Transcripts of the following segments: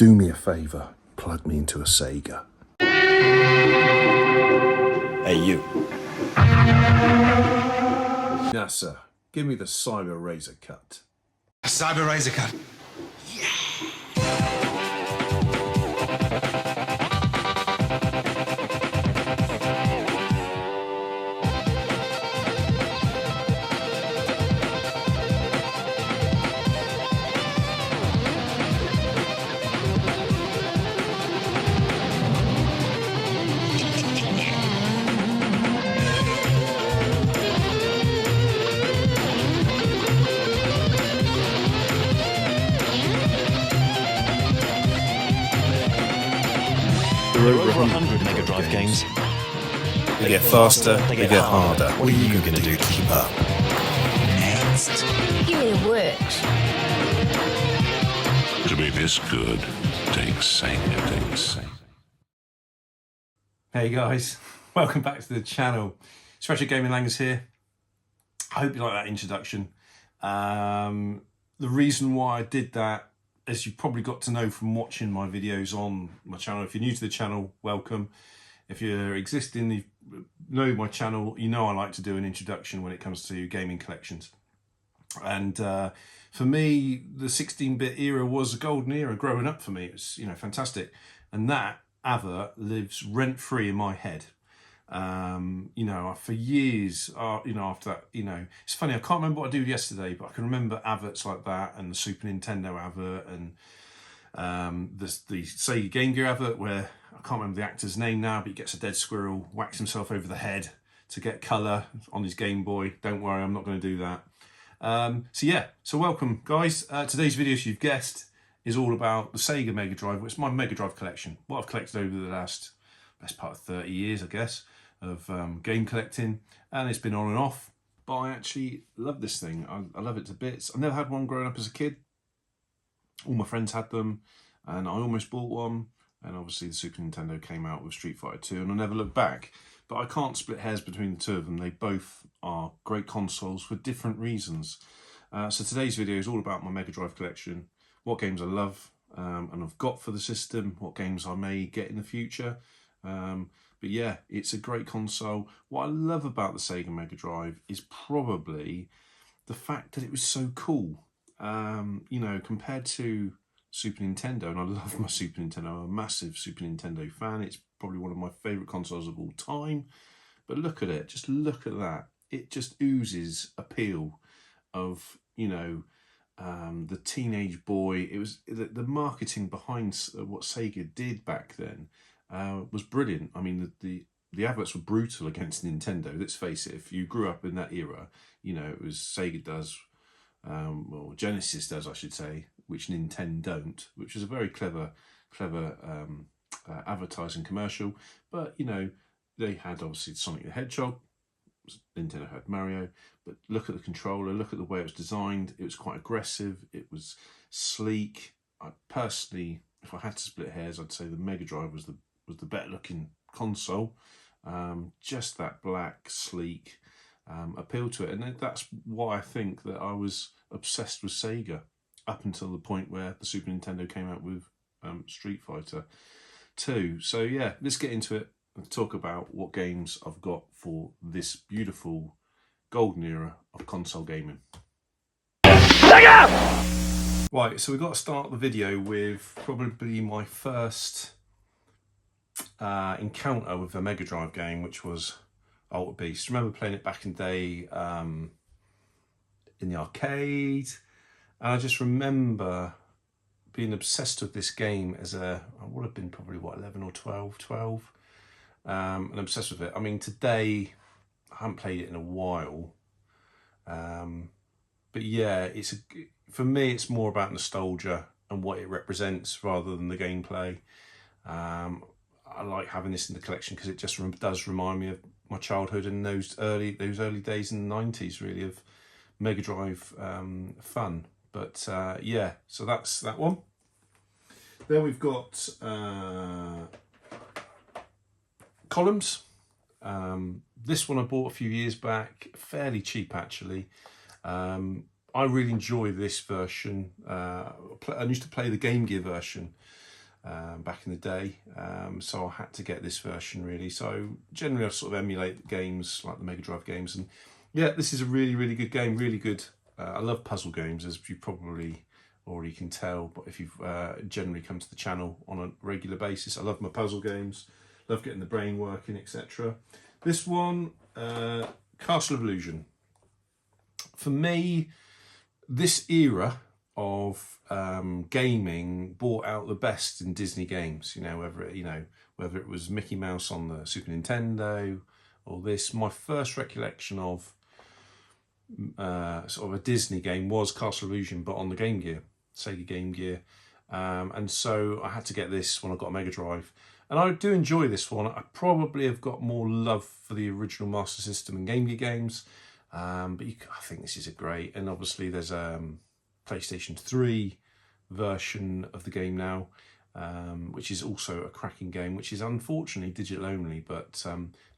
Do me a favour, plug me into a Sega. Hey, you. NASA, give me the Cyber Razor Cut. A Cyber Razor Cut. There are over 100 MegaDrive games. They get faster, they get harder. What are you going to do to keep up? Next. Give me the works. To be this good takes Sega. Hey guys, welcome back to the channel. Special Gaming Langers here. I hope you like that introduction. The reason why I did that, as you probably got to know from watching my videos on my channel. If you're new to the channel, welcome. If you're existing, you know my channel, you know I like to do an introduction when it comes to gaming collections. And for me, the 16-bit era was a golden era growing up for me. It was, fantastic. And that advert lives rent-free in my head. For years, after that, it's funny, I can't remember what I did yesterday, but I can remember adverts like that and the Super Nintendo advert and the Sega Game Gear advert where I can't remember the actor's name now, but he gets a dead squirrel, whacks himself over the head to get colour on his Game Boy. Don't worry, I'm not going to do that. So welcome guys. Today's video, as you've guessed, is all about the Sega MegaDrive. It's my MegaDrive collection, what I've collected over the best part of 30 years, I guess, of game collecting, and it's been on and off, but I actually love this thing. I love it to bits. I never had one growing up as a kid. All my friends had them, and I almost bought one, and obviously the Super Nintendo came out with Street Fighter 2, and I never looked back. But I can't split hairs between the two of them. They both are great consoles for different reasons. So today's video is all about my MegaDrive collection, what games I love and I've got for the system, what games I may get in the future. But yeah, it's a great console. What I love about the Sega MegaDrive is probably the fact that it was so cool. Compared to Super Nintendo, and I love my Super Nintendo. I'm a massive Super Nintendo fan. It's probably one of my favourite consoles of all time. But look at it, just look at that. It just oozes appeal of, the teenage boy. It was the marketing behind what Sega did back then. Was brilliant. I mean, the adverts were brutal against Nintendo. Let's face it, if you grew up in that era, it was Sega does, well, Genesis does, I should say, which Nintendo don't, which is a very clever advertising commercial. But, they had obviously Sonic the Hedgehog, Nintendo had Mario, but look at the controller, look at the way it was designed. It was quite aggressive, it was sleek. I personally, if I had to split hairs, I'd say the MegaDrive was the better looking console. Just that black, sleek appeal to it. And that's why I think that I was obsessed with Sega up until the point where the Super Nintendo came out with Street Fighter 2. So yeah, let's get into it and talk about what games I've got for this beautiful golden era of console gaming. Right, so we've got to start the video with probably my first encounter with a MegaDrive game, which was Altered Beast. I remember playing it back in the day in the arcade, and I just remember being obsessed with this game as I would have been probably 11 or 12, and obsessed with it. I mean, today I haven't played it in a while, but yeah, for me it's more about nostalgia and what it represents rather than the gameplay. I like having this in the collection because it just does remind me of my childhood and those early days in the 90s, really, of MegaDrive fun. But yeah, so that's that one. Then we've got Columns. This one I bought a few years back, fairly cheap actually. I really enjoy this version. I used to play the Game Gear version, back in the day. So I had to get this version really. So generally I sort of emulate games like the Mega Drive games, and yeah, this is a really, really good game, really good. I love puzzle games, as you probably already can tell, but if you've generally come to the channel on a regular basis, I love my puzzle games, love getting the brain working, etc. This one, Castle of Illusion. For me, this era of gaming brought out the best in Disney games. Whether it was Mickey Mouse on the Super Nintendo or this. My first recollection of sort of a Disney game was Castle of Illusion, but on the Game Gear, Sega Game Gear, and so I had to get this when I got a Mega Drive. And I do enjoy this one. I probably have got more love for the original Master System and Game Gear games, but I think this is a great. And obviously, there's a PlayStation 3 version of the game now, which is also a cracking game, which is unfortunately digital only. But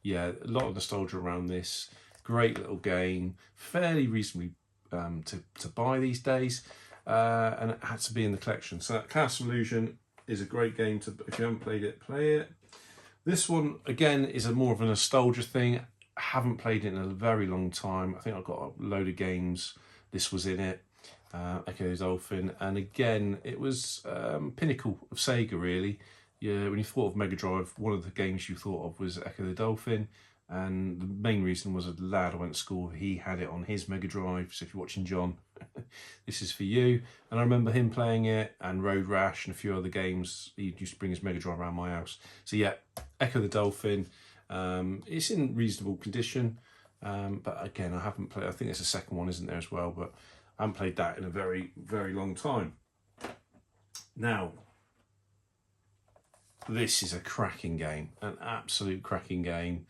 yeah, a lot of nostalgia around this. Great little game, fairly reasonably to buy these days, and it had to be in the collection. So Castle Illusion is a great game to, if you haven't played it, play it. This one again is more of a nostalgia thing. I haven't played it in a very long time. I think I've got a load of games. This was in it, Echo the Dolphin, and again it was pinnacle of Sega really. Yeah, when you thought of Mega Drive, one of the games you thought of was Echo the Dolphin. And the main reason was a lad I went to school, he had it on his Mega Drive. So if you're watching, John, this is for you. And I remember him playing it, and Road Rash and a few other games. He used to bring his Mega Drive around my house. So yeah, Echo the Dolphin. It's in reasonable condition. But again, I haven't played, I think there's a second one, isn't there, as well? But I haven't played that in a very, very long time. Now, this is a cracking game, an absolute cracking game.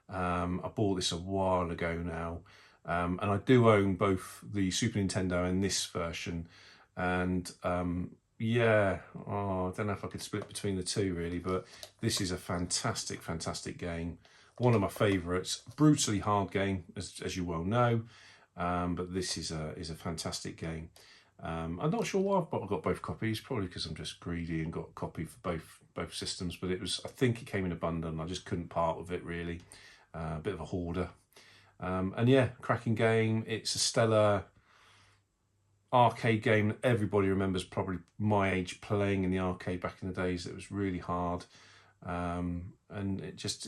I bought this a while ago now, and I do own both the Super Nintendo and this version, and yeah, I don't know if I could split between the two really, but this is a fantastic, fantastic game. One of my favourites. Brutally hard game, as you well know, but this is a fantastic game. I'm not sure why I've got both copies, probably because I'm just greedy and got a copy for both systems, but I think it came in abundant. I just couldn't part with it really. A bit of a hoarder, and yeah, cracking game. It's a stellar arcade game that everybody remembers, probably my age, playing in the arcade back in the days. It was really hard, and it's just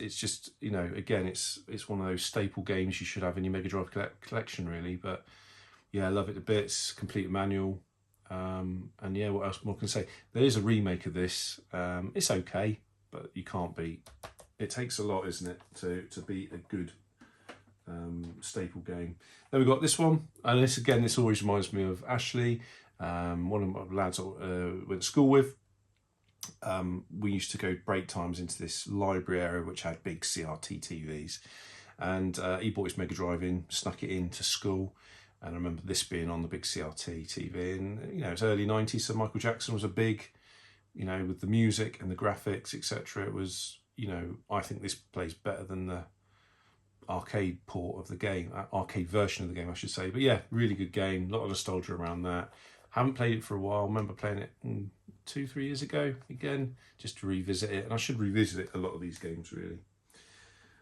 again, it's one of those staple games you should have in your Mega Drive collection really. But yeah, I love it to bits. Complete manual, and yeah, what else more can I say? There is a remake of this. It's okay, but you can't beat. It takes a lot, isn't it, to beat a good staple game. Then we've got this one, and this always reminds me of Ashley, one of my lads I went to school with. We used to go break times into this library area which had big CRT TVs, and he bought his Mega Drive in, snuck it into school, and I remember this being on the big CRT TV, and it's early 90s, so Michael Jackson was a big, with the music and the graphics, etc. It was, I think this plays better than the arcade port of the game, arcade version of the game, I should say. But yeah, really good game. A lot of nostalgia around that. Haven't played it for a while. I remember playing it 2-3 years ago again, just to revisit it. And I should revisit a lot of these games really.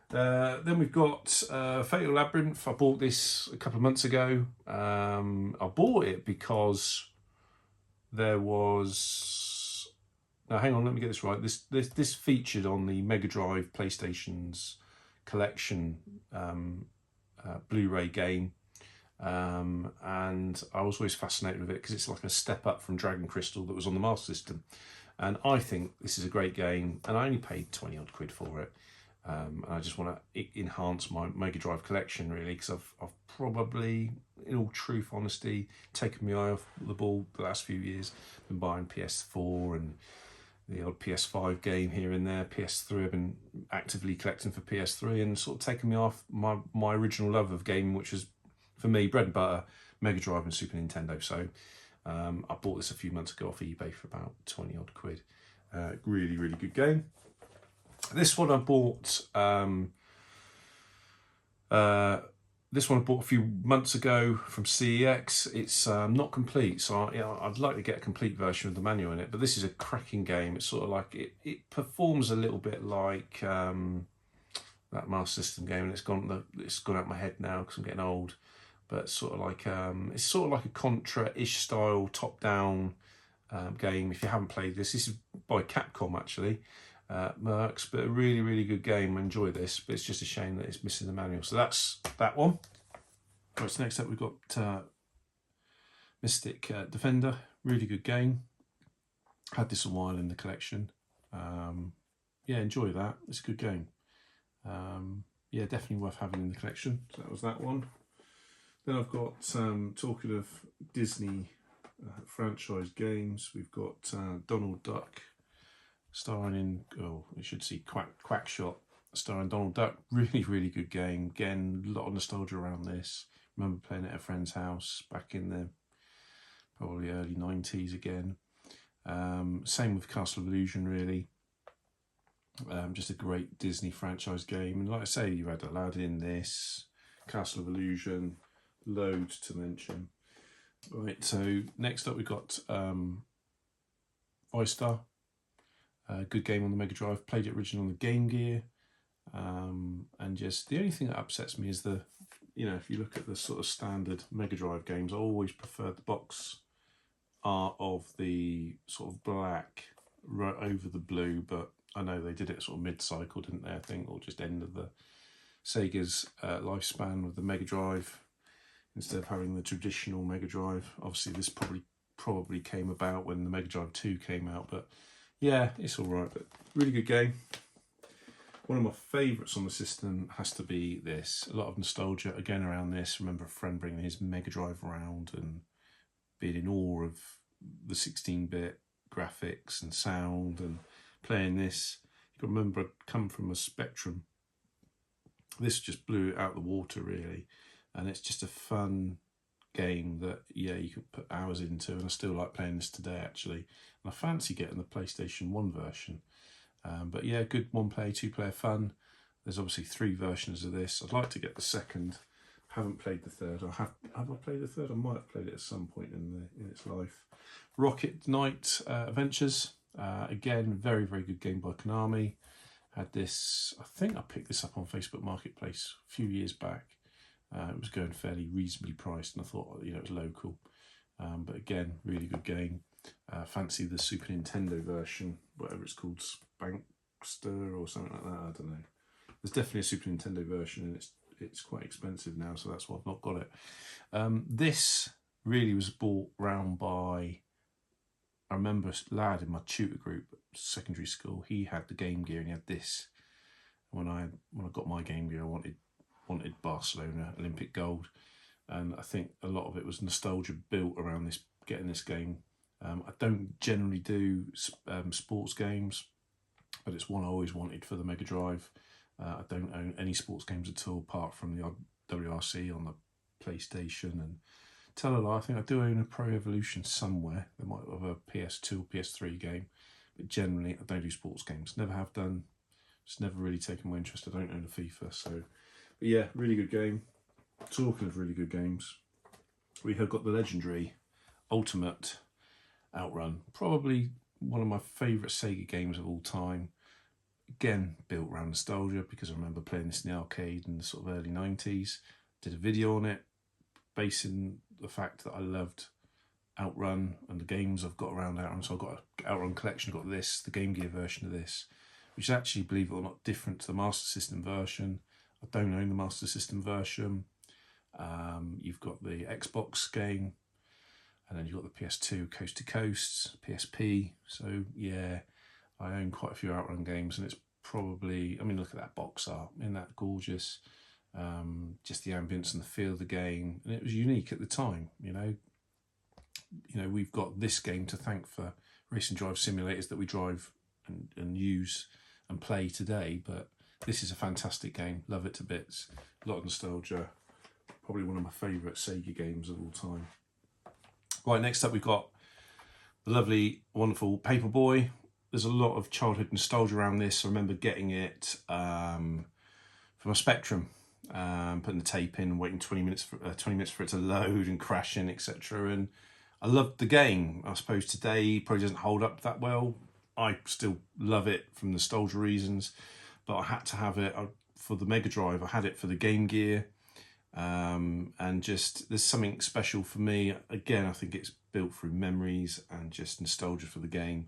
Then we've got Fatal Labyrinth. I bought this a couple of months ago. I bought it because there was. Now, hang on, let me get this right. This featured on the Mega Drive PlayStation's collection Blu-ray game, and I was always fascinated with it because it's like a step up from Dragon Crystal that was on the Master System, and I think this is a great game, and I only paid 20 odd quid for it, and I just want to enhance my Mega Drive collection really, because I've probably, in all truth, honesty, taken my eye off the ball the last few years. Been buying PS4 and the odd PS5 game here and there. PS3, I've been actively collecting for PS3, and sort of taken me off my original love of gaming, which was, for me, bread and butter, Mega Drive and Super Nintendo. So I bought this a few months ago off eBay for about 20 odd quid. Really, really good game. This one I bought This one I bought a few months ago from CEX. It's not complete, so I'd like to get a complete version of the manual in it. But this is a cracking game. It's sort of like it performs a little bit like that Master System game, and it's gone out my head now because I'm getting old. But it's sort of like a Contra-ish style top-down game. If you haven't played this is by Capcom actually. Mercs, but a really, really good game. I enjoy this, but it's just a shame that it's missing the manual. So that's that one. Right, so next up we've got Mystic Defender. Really good game. Had this a while in the collection. Yeah, enjoy that. It's a good game. Yeah, definitely worth having in the collection. So that was that one. Then I've got, talking of Disney franchise games, we've got Donald Duck. Starring in, you should see Quackshot, starring Donald Duck. Really, really good game. Again, a lot of nostalgia around this. Remember playing it at a friend's house back in the probably early 90s again. Same with Castle of Illusion, really. Just a great Disney franchise game. And like I say, you had Aladdin, this, Castle of Illusion, loads to mention. Right, so next up we've got Star. Good game on the Mega Drive. Played it originally on the Game Gear, and just the only thing that upsets me is if you look at the sort of standard Mega Drive games, I always preferred the box art of the sort of black right over the blue. But I know they did it sort of mid-cycle, didn't they? I think, or just end of the Sega's lifespan with the Mega Drive instead of having the traditional Mega Drive. Obviously, this probably came about when the Mega Drive 2 came out, but. Yeah, it's all right, but really good game. One of my favourites on the system has to be this. A lot of nostalgia, again, around this. Remember a friend bringing his Mega Drive around and being in awe of the 16-bit graphics and sound and playing this. You can remember I'd come from a Spectrum. This just blew it out of the water, really. And it's just a fun game that you could put hours into, and I still like playing this today actually, and I fancy getting the PlayStation 1 version, but yeah, good one player, two player fun. There's obviously 3 versions of this. I'd like to get the second. Haven't played the third. Have I played the third? I might have played it at some point in its life. Rocket Knight Adventures, again, very, very good game by Konami. Had this, I think I picked this up on Facebook Marketplace a few years back. It was going fairly reasonably priced, and I thought, it was local. But again, really good game. Fancy the Super Nintendo version, whatever it's called, Spankster or something like that. I don't know. There's definitely a Super Nintendo version, and it's quite expensive now, so that's why I've not got it. This really was bought round by, I remember a lad in my tutor group at secondary school. He had the Game Gear and he had this. When I got my Game Gear, I wanted Barcelona Olympic gold, and I think a lot of it was nostalgia built around this, getting this game. I don't generally do sports games, but it's one I always wanted for the Mega Drive. I don't own any sports games at all apart from the odd WRC on the PlayStation, and tell a lie, I think I do own a Pro Evolution somewhere. They might have a PS2 or PS3 game, but generally I don't do sports games, never have done. It's never really taken my interest. I don't own a FIFA, so. But yeah, really good game. Talking of really good games, we have got the legendary Ultimate Outrun. Probably one of my favourite Sega games of all time. Again, built around nostalgia because I remember playing this in the arcade in the sort of early 90s. Did a video on it, basing the fact that I loved Outrun and the games I've got around Outrun. So I've got an Outrun collection, got this, the Game Gear version of this, which is actually, believe it or not, different to the Master System version. I don't own the Master System version. You've got the Xbox game, and then you've got the PS2 Coast to Coast, PSP. So yeah, I own quite a few Outrun games, and it's probably, look at that box art, isn't that gorgeous? Just the ambience and the feel of the game, and it was unique at the time. We've got this game to thank for race and drive simulators that we drive and use and play today, but this is a fantastic game. Love it to bits. A lot of nostalgia. Probably one of my favourite Sega games of all time. Right, next up we've got the lovely, wonderful Paperboy. There's a lot of childhood nostalgia around this. I remember getting it from a Spectrum. putting the tape in, waiting 20 minutes for it to load and crashing, etc. And I loved the game. I suppose today probably doesn't hold up that well. I still love it from nostalgia reasons, but I had to have it for the Mega Drive. I had it for the Game Gear, and just there's something special for me. Again, I think it's built through memories and just nostalgia for the game.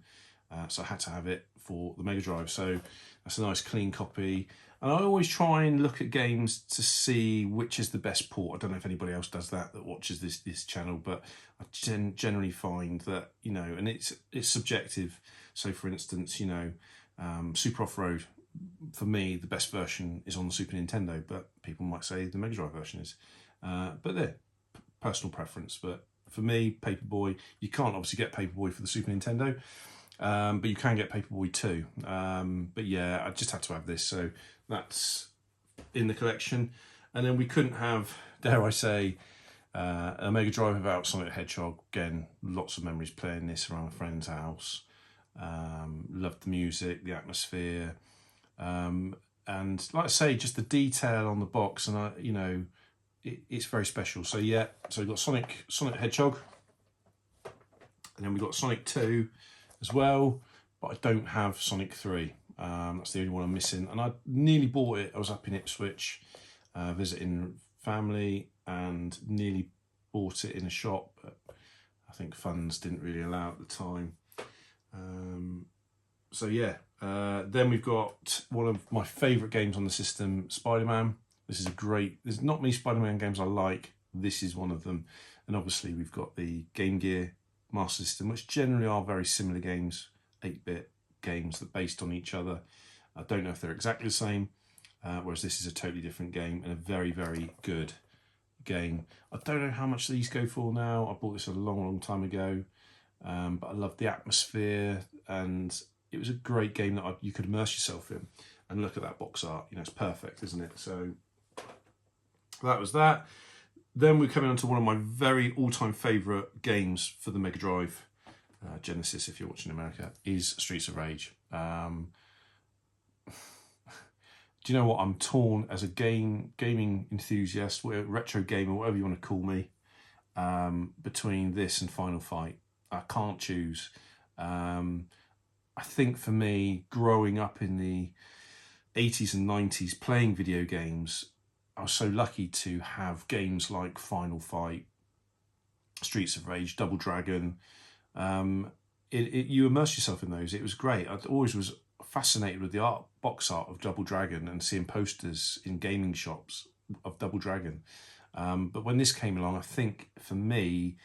So I had to have it for the Mega Drive. So that's a nice clean copy. And I always try and look at games to see which is the best port. I don't know if anybody else does that watches this channel, but I generally find that, you know, and it's subjective. So for instance, you know, Super Off-Road, for me, the best version is on the Super Nintendo, but people might say the Mega Drive version is. But they're personal preference. But for me, Paperboy, you can't obviously get Paperboy for the Super Nintendo, but you can get Paperboy 2. But yeah, I just had to have this, so that's in the collection. And then we couldn't have, dare I say, a Mega Drive without Sonic the Hedgehog. Again, lots of memories playing this around a friend's house. Loved the music, the atmosphere, and like I say, just the detail on the box, and you know, it's very special. So yeah, so we've got Sonic the Hedgehog, and then we've got Sonic 2 as well, but I don't have Sonic 3. That's the only one I'm missing, and I nearly bought it. I was up in Ipswich visiting family and nearly bought it in a shop, but I think funds didn't really allow at the time. So yeah, then we've got one of my favourite games on the system, Spider-Man. This is a great, there's not many Spider-Man games I like, this is one of them. And obviously we've got the Game Gear Master System, which generally are very similar games, 8-bit games that are based on each other. I don't know if they're exactly the same, whereas this is a totally different game and a very, very good game. I don't know how much these go for now. I bought this a long time ago, but I loved the atmosphere, and it was a great game that you could immerse yourself in. And look at that box art, you know, it's perfect, isn't it? So that was that. Then we're coming on to one of my very all-time favourite games for the Mega Drive, Genesis, if you're watching in America, is Streets of Rage. Do you know what? I'm torn as a gaming enthusiast, retro gamer, whatever you want to call me, between this and Final Fight. I can't choose. I think for me, growing up in the 80s and 90s playing video games, I was so lucky to have games like Final Fight, Streets of Rage, Double Dragon. You immerse yourself in those. It was great. I always was fascinated with the box art of Double Dragon and seeing posters in gaming shops of Double Dragon. But when this came along, I think for me,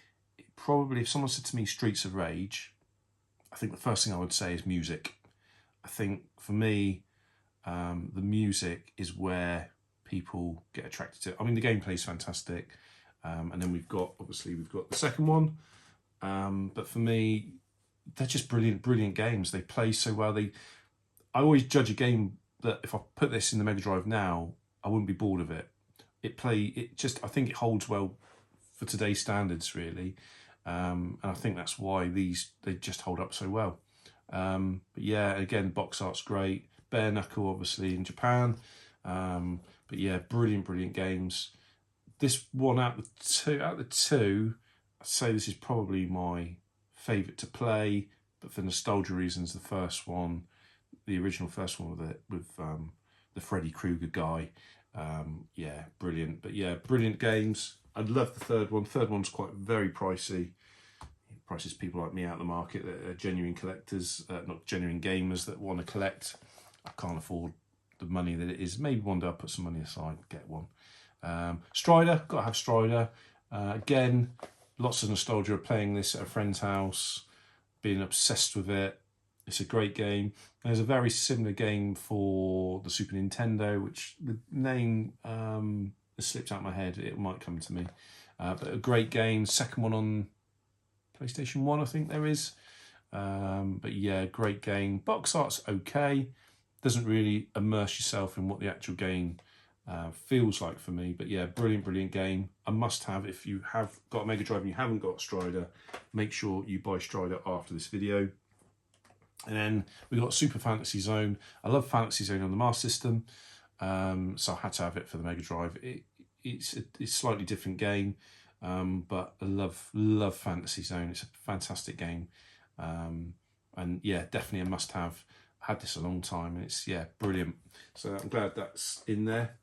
probably if someone said to me Streets of Rage, I think the first thing I would say is music. I think for me, the music is where people get attracted to it. I mean, the gameplay is fantastic. And then we've got the second one. But for me, they're just brilliant games. They play so well. I always judge a game that if I put this in the Mega Drive now, I wouldn't be bored of it. I think it holds well for today's standards, really. And I think that's why they just hold up so well. But yeah, again, box art's great. Bare Knuckle, obviously, in Japan. But yeah, brilliant games. This one out of the two, I'd say this is probably my favourite to play, but for nostalgia reasons, the original first one with the Freddy Krueger guy. Yeah, brilliant. But yeah, brilliant games. I'd love the third one. Third one's very pricey. It prices people like me out of the market that are genuine collectors, not genuine gamers that want to collect. I can't afford the money that it is. Maybe one day I'll put some money aside and get one. Strider, got to have Strider. Again, lots of nostalgia of playing this at a friend's house, being obsessed with it. It's a great game. There's a very similar game for the Super Nintendo, which the name has slipped out of my head. It might come to me. But a great game. Second one on PlayStation 1, I think there is. But yeah, great game. Box art's okay. Doesn't really immerse yourself in what the actual game feels like for me. But yeah, brilliant game. A must have if you have got a Mega Drive and you haven't got Strider. Make sure you buy Strider after this video. And then we got Super Fantasy Zone. I love Fantasy Zone on the Master System. so I had to have it for the Mega Drive. It's a slightly different game, but I love Fantasy Zone. It's a fantastic game, and yeah, definitely a must-have. I had this a long time, and it's brilliant. So I'm glad that's in there.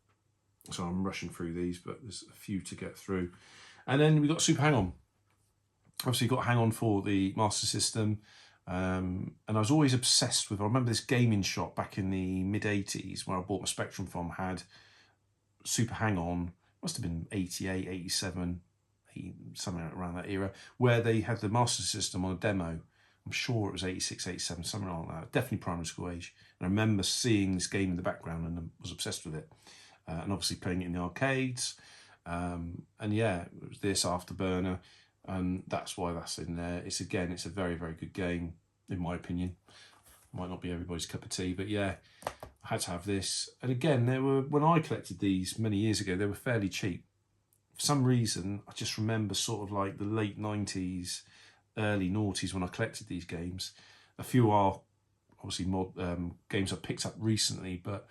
So I'm rushing through these, but there's a few to get through. And then we got Super Hang-On. Obviously got Hang-On for the Master System. And I was always obsessed with, I remember this gaming shop back in the mid-80s where I bought my Spectrum from, had Super Hang-On, must have been 88, 87, something around that era, where they had the Master System on a demo. I'm sure it was 86, 87, something like that, definitely primary school age. And I remember seeing this game in the background and I was obsessed with it. And obviously playing it in the arcades. And yeah, it was this Afterburner. And that's why that's in there. It's a very, very good game, in my opinion. Might not be everybody's cup of tea, but yeah, I had to have this. And again, when I collected these many years ago, they were fairly cheap. For some reason, I just remember sort of like the late 90s, early noughties when I collected these games. A few are obviously games I picked up recently, but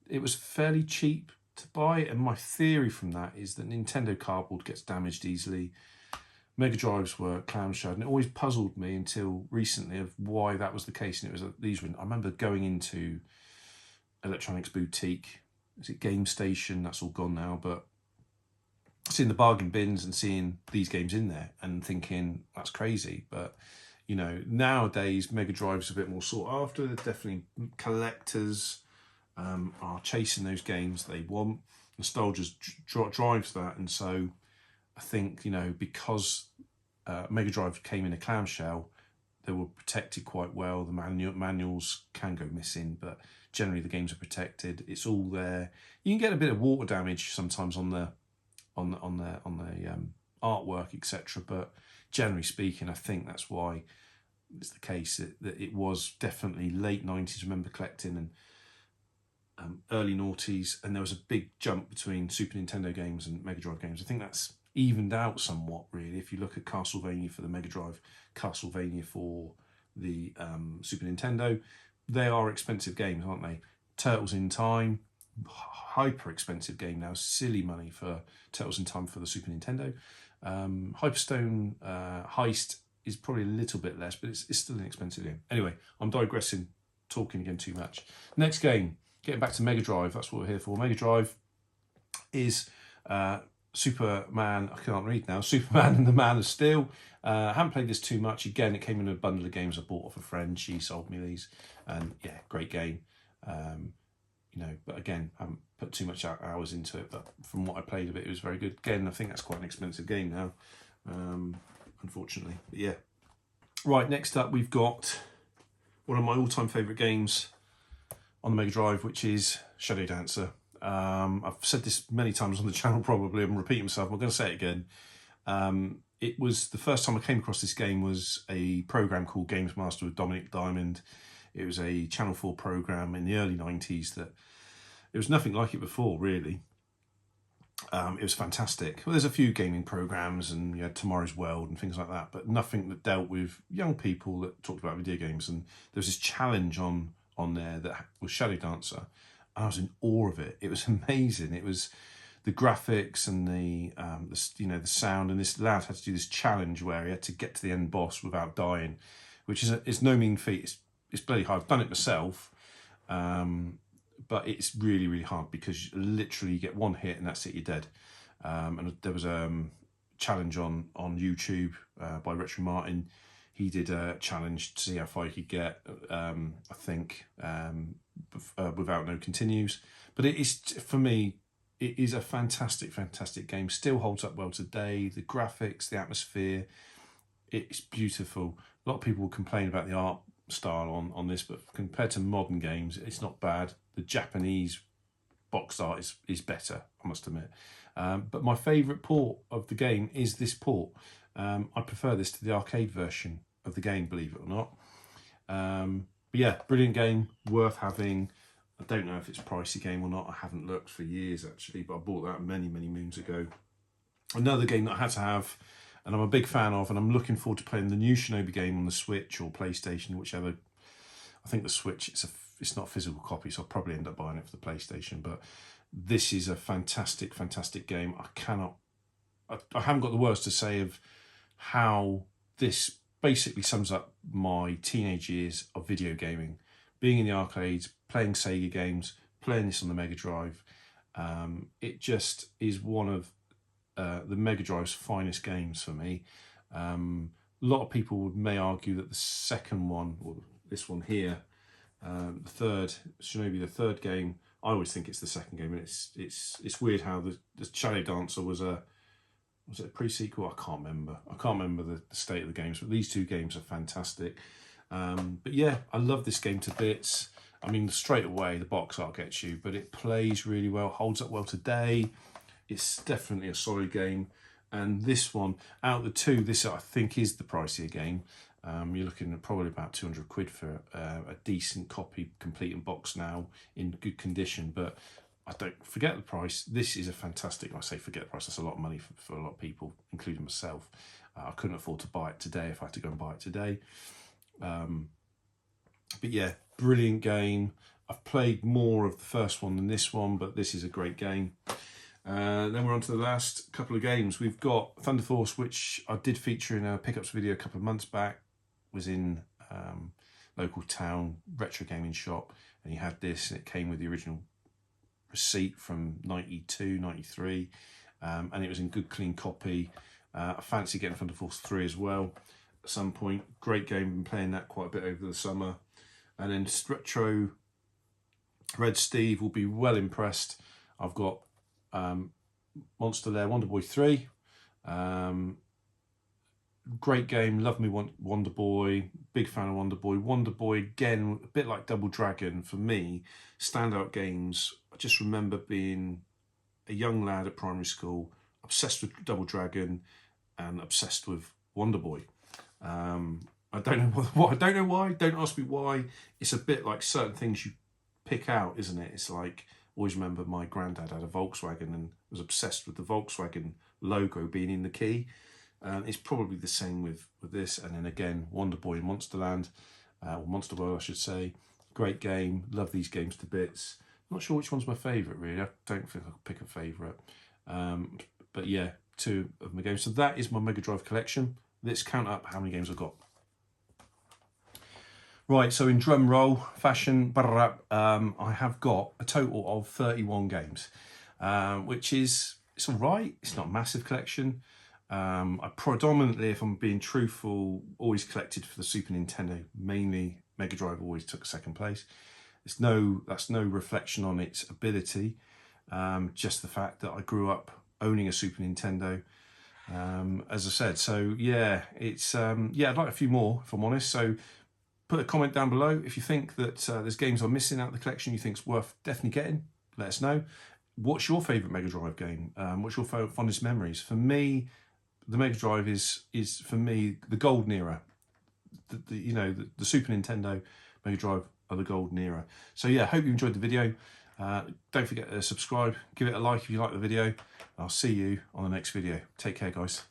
it was fairly cheap to buy. And my theory from that is that Nintendo cardboard gets damaged easily. Mega Drives were clamshell, and it always puzzled me until recently of why that was the case. And it was these were. I remember going into Electronics Boutique, is it Game Station? That's all gone now, but seeing the bargain bins and seeing these games in there and thinking that's crazy. But you know, nowadays Mega Drive's a bit more sought after. They're definitely collectors are chasing those games they want. Nostalgia drives that, and so I think, you know, because Mega Drive came in a clamshell, they were protected quite well. The manuals can go missing, but generally the games are protected. It's all there. You can get a bit of water damage sometimes on the artwork, etc. But generally speaking, I think that's why it's the case that it was definitely late 90s. I remember collecting and early noughties, and there was a big jump between Super Nintendo games and Mega Drive games. I think that's evened out somewhat, really. If you look at Castlevania for the Mega Drive, Castlevania for the Super Nintendo, they are expensive games, aren't they? Turtles in Time, hyper expensive game now, silly money for Turtles in Time for the Super Nintendo. Hyperstone Heist is probably a little bit less, but it's still an expensive game. Anyway, I'm digressing, talking again too much. Next game, getting back to Mega Drive, that's what we're here for. Mega Drive is Superman, I can't read now, Superman and the Man of Steel. I haven't played this too much. Again, it came in a bundle of games I bought off a friend. She sold me these, and yeah, great game. You know, but again, I haven't put too much hours into it, but from what I played of it, it was very good. Again, I think that's quite an expensive game now, unfortunately. But yeah. Right, next up we've got one of my all-time favourite games on the Mega Drive, which is Shadow Dancer. I've said this many times on the channel, probably. I'm repeating myself. I'm going to say it again. It was the first time I came across this game was a program called Games Master with Dominic Diamond. It was a Channel 4 program in the early 90s that there was nothing like it before, really. It was fantastic. Well, there's a few gaming programs and you had Tomorrow's World and things like that, but nothing that dealt with young people that talked about video games. And there was this challenge on there that was Shadow Dancer. I was in awe of it. It was amazing. It was the graphics and the sound. And this lad had to do this challenge where he had to get to the end boss without dying, which is no mean feat. It's bloody hard. I've done it myself, but it's really, really hard because literally you get one hit and that's it. You're dead. And there was a challenge on YouTube by Retro Martin. He did a challenge to see how far he could get. I think. Without no continues, but it is, for me, it is a fantastic game. Still holds up well today. The graphics, the atmosphere, it's beautiful. A lot of people will complain about the art style on this, but compared to modern games, it's not bad. The Japanese box art is better, I must admit. But my favourite port of the game is this port. I prefer this to the arcade version of the game, believe it or not. But yeah, brilliant game, worth having. I don't know if it's a pricey game or not. I haven't looked for years, actually, but I bought that many, many moons ago. Another game that I had to have, and I'm a big fan of, and I'm looking forward to playing the new Shinobi game on the Switch or PlayStation, whichever. I I think the Switch, it's not a physical copy, so I'll probably end up buying it for the PlayStation. But this is a fantastic, fantastic game. I haven't got the words to say of how this basically sums up my teenage years of video gaming. Being in the arcades, playing Sega games, playing this on the Mega Drive. It just is one of the Mega Drive's finest games for me. A lot of people may argue that the second one, or this one here, the third, Shinobi, the third game, I always think it's the second game, and it's weird how the Shadow Dancer was it a pre-sequel? I can't remember the state of the games, but these two games are fantastic. But yeah, I love this game to bits. I mean, straight away, the box art gets you, but it plays really well, holds up well today. It's definitely a solid game. And this one, out of the two, this I think is the pricier game. You're looking at probably about 200 quid for a decent copy, complete in box now, in good condition. But I don't forget the price. This is a fantastic, I say forget the price, that's a lot of money for a lot of people, including myself. I couldn't afford to buy it today if I had to go and buy it today. But yeah, brilliant game. I've played more of the first one than this one, but this is a great game. Then we're on to the last couple of games. We've got Thunder Force, which I did feature in a pickups video a couple of months back. Was in local town retro gaming shop, and you had this, and it came with the original receipt from 92, 93, and it was in good clean copy. I fancy getting Thunder Force 3 as well at some point. Great game, been playing that quite a bit over the summer. And then Retro Red Steve will be well impressed. I've got Monster Lair Wonder Boy 3. Great game, love me Wonder Boy, big fan of Wonder Boy. Wonder Boy, again, a bit like Double Dragon, for me, standout games. I just remember being a young lad at primary school, obsessed with Double Dragon and obsessed with Wonder Boy. I don't know what. I don't know why. Don't ask me why. It's a bit like certain things you pick out, isn't it? It's like, always remember my granddad had a Volkswagen and was obsessed with the Volkswagen logo being in the key. It's probably the same with this. And then again, Wonder Boy and Monsterland, or Monster World, I should say. Great game. Love these games to bits. Not sure which one's my favourite, really. I don't think I could pick a favourite. But yeah, two of my games. So that is my Mega Drive collection. Let's count up how many games I've got. Right, so in drum roll fashion, I have got a total of 31 games, which is, it's all right. It's not a massive collection. I predominantly, if I'm being truthful, always collected for the Super Nintendo. Mainly Mega Drive always took second place. That's no reflection on its ability, just the fact that I grew up owning a Super Nintendo, as I said. So yeah, it's yeah, I'd like a few more if I'm honest. So put a comment down below if you think that there's games I'm missing out of the collection you think's worth definitely getting. Let us know. What's your favourite Mega Drive game? What's your fondest memories? For me, the Mega Drive is for me the golden era. The Super Nintendo, Mega Drive are the golden era. So yeah, hope you enjoyed the video. Don't forget to subscribe, give it a like if you like the video. I'll see you on the next video. Take care, guys.